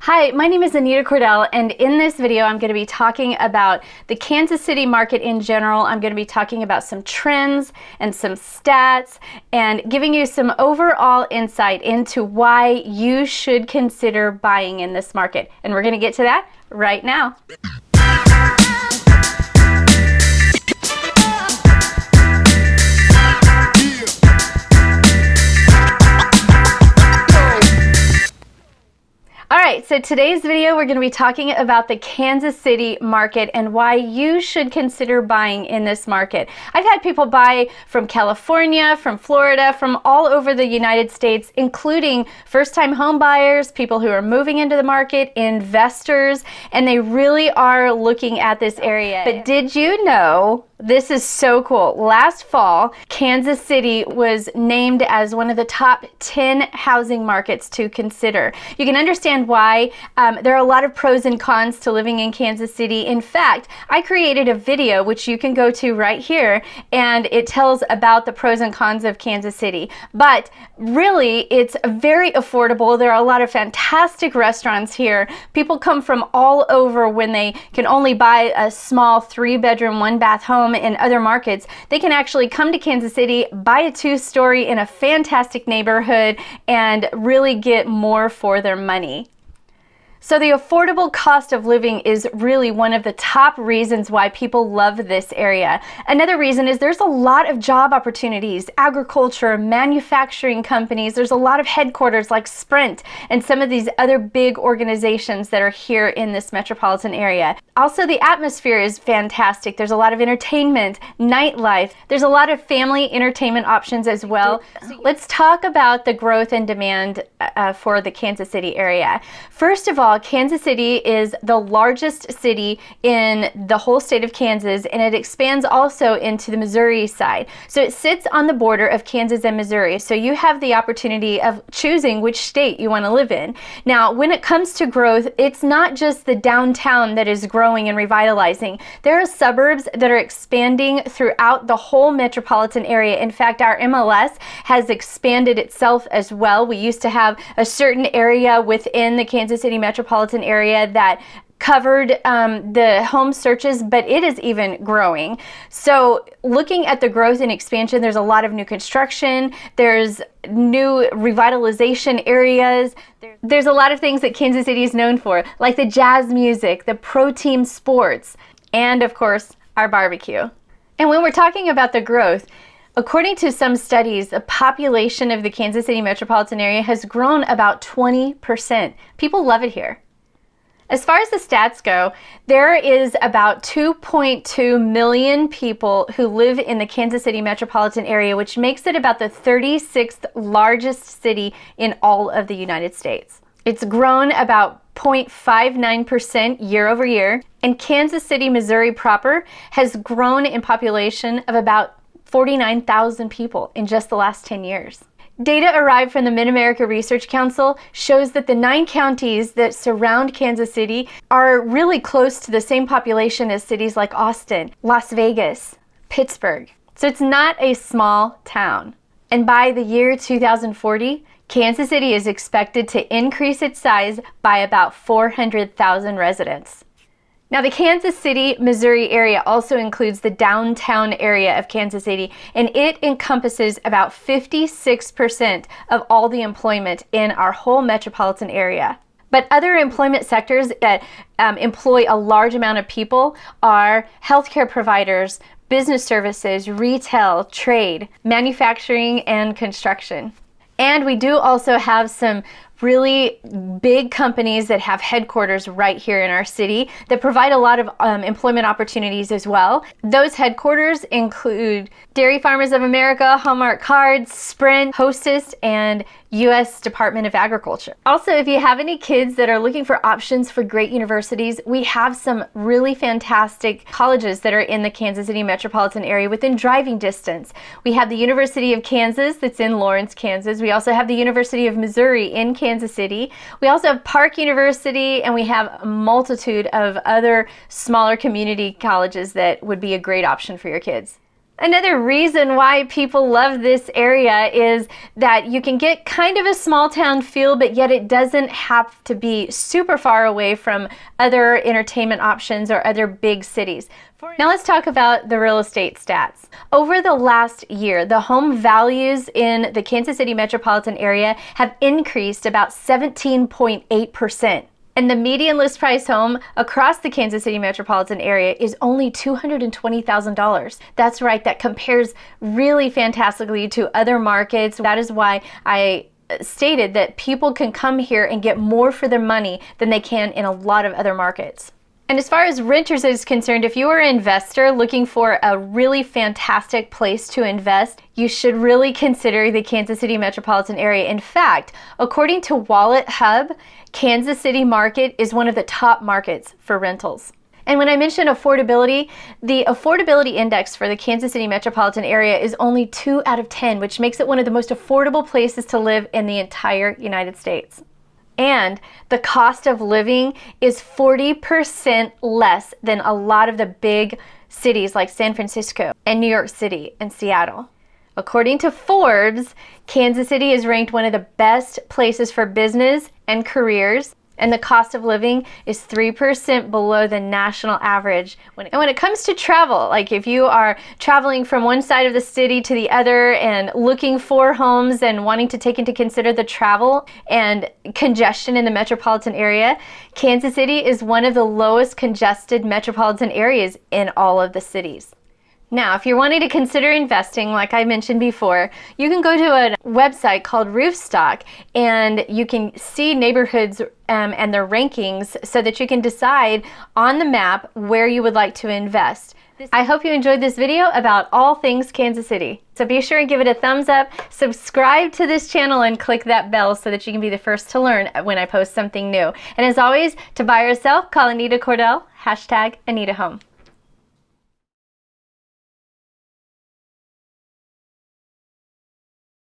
Hi, my name is Anita Cordell, and in this video I'm going to be talking about the Kansas City market in general. I'm going to be talking about some trends and some stats and giving you some overall insight into why you should consider buying in this market. And we're going to get to that right now. Alright, so today's video we're going to be talking about the Kansas City market and why you should consider buying in this market. I've had people buy from California, from Florida, from all over the United States, including first-time home buyers, people who are moving into the market, investors, and they really are looking at this area. But did you know, this is so cool, last fall, Kansas City was named as one of the top 10 housing markets to consider. You can understand why. There are a lot of pros and cons to living in Kansas City. In fact, I created a video, which you can go to right here, and it tells about the pros and cons of Kansas City. But really, it's very affordable. There are a lot of fantastic restaurants here. People come from all over when they can only buy a small 3-bedroom, 1-bath home in other markets. They can actually come to Kansas City, buy a 2-story in a fantastic neighborhood, and really get more for their money. So the affordable cost of living is really one of the top reasons why people love this area. Another reason is there's a lot of job opportunities, agriculture, manufacturing companies. There's a lot of headquarters like Sprint and some of these other big organizations that are here in this metropolitan area. Also, the atmosphere is fantastic. There's a lot of entertainment, nightlife. There's a lot of family entertainment options as well. Let's talk about the growth and demand for the Kansas City area. First of all, Kansas City is the largest city in the whole state of Kansas, and it expands also into the Missouri side. So it sits on the border of Kansas and Missouri. So you have the opportunity of choosing which state you want to live in. Now, when it comes to growth, it's not just the downtown that is growing and revitalizing. There are suburbs that are expanding throughout the whole metropolitan area. In fact, our MLS has expanded itself as well. We used to have a certain area within the Kansas City metropolitan area that covered the home searches, but it is even growing. So looking at the growth and expansion, there's a lot of new construction, there's new revitalization areas, there's a lot of things that Kansas City is known for, like the jazz music, the pro team sports, and of course, our barbecue. And when we're talking about the growth, according to some studies, the population of the Kansas City metropolitan area has grown about 20%. People love it here. As far as the stats go, there is about 2.2 million people who live in the Kansas City metropolitan area, which makes it about the 36th largest city in all of the United States. It's grown about 0.59% year over year, and Kansas City, Missouri proper has grown in population of about 49,000 people in just the last 10 years. Data arrived from the Mid-America Research Council shows that the 9 counties that surround Kansas City are really close to the same population as cities like Austin, Las Vegas, Pittsburgh. So it's not a small town. And by the year 2040, Kansas City is expected to increase its size by about 400,000 residents. Now, the Kansas City, Missouri area also includes the downtown area of Kansas City, and it encompasses about 56% of all the employment in our whole metropolitan area. But other employment sectors that employ a large amount of people are healthcare providers, business services, retail, trade, manufacturing, and construction. And we do also have some really big companies that have headquarters right here in our city that provide a lot of employment opportunities as well. Those headquarters include Dairy Farmers of America, Hallmark Cards, Sprint, Hostess, and U.S. Department of Agriculture. Also, if you have any kids that are looking for options for great universities, we have some really fantastic colleges that are in the Kansas City metropolitan area within driving distance. We have the University of Kansas that's in Lawrence, Kansas. We also have the University of Missouri in Kansas City. We also have Park University, and we have a multitude of other smaller community colleges that would be a great option for your kids. Another reason why people love this area is that you can get kind of a small town feel, but yet it doesn't have to be super far away from other entertainment options or other big cities. Now let's talk about the real estate stats. Over the last year, the home values in the Kansas City metropolitan area have increased about 17.8%. And the median list price home across the Kansas City metropolitan area is only $220,000. That's right, that compares really fantastically to other markets. That is why I stated that people can come here and get more for their money than they can in a lot of other markets. And as far as renters is concerned, if you are an investor looking for a really fantastic place to invest, you should really consider the Kansas City metropolitan area. In fact, according to Wallet Hub, Kansas City market is one of the top markets for rentals. And when I mentioned affordability, the affordability index for the Kansas City metropolitan area is only 2 out of 10, which makes it one of the most affordable places to live in the entire United States. And the cost of living is 40% less than a lot of the big cities like San Francisco and New York City and Seattle. According to Forbes, Kansas City is ranked one of the best places for business and careers, and the cost of living is 3% below the national average. When it comes to travel, like if you are traveling from one side of the city to the other and looking for homes and wanting to take into consider the travel and congestion in the metropolitan area, Kansas City is one of the lowest congested metropolitan areas in all of the cities. Now, if you're wanting to consider investing, like I mentioned before, you can go to a website called Roofstock and you can see neighborhoods and their rankings so that you can decide on the map where you would like to invest. I hope you enjoyed this video about all things Kansas City. So be sure and give it a thumbs up, subscribe to this channel, and click that bell so that you can be the first to learn when I post something new. And as always, to buy or sell, call Anita Cordell, #AnitaHome.